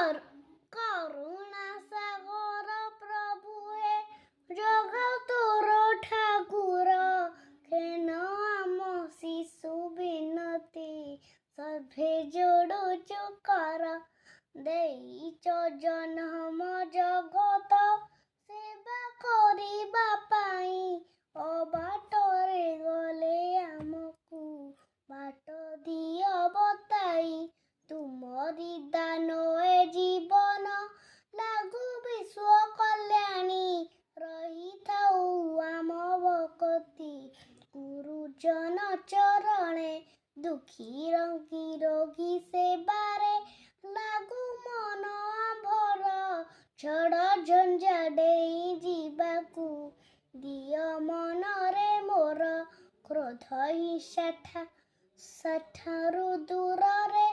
କରୁଣା ସାଗର ପ୍ରଭୁ ହେ ଜଗତର ଠାକୁର ଖେନ ଆମ ଶିଶୁ ବିନତି ସର୍ଭେ ଯୋଡୁଛୁ କର ଦେଇଛ ଜନ୍ମ ଜଗତ ସେବା କରିବା ପାଇଁ ଅବାଟରେ ଗଲେ ଆମକୁ ବାଟ ଦିଅ ବତାଇ ତୁମରି ଦାନ ଏ ଜୀବନ ଲାଗୁ ବିଶ୍ୱ କଲ୍ୟାଣୀ ରହିଥାଉ ଆମ ଭକତି ଗୁରୁଜନ ଚରଣେ ଦୁଃଖୀ ରୋଗୀ ସେବାରେ ଲାଗୁ ମନ ଆମ୍ଭର ଛଡ଼ ଝଞ୍ଜା ଡେଇଁ ଯିବାକୁ ଦିଅ ମନରେ ମୋର କ୍ରୋଧ ହିଂସା ଠାରୁ ଦୂରରେ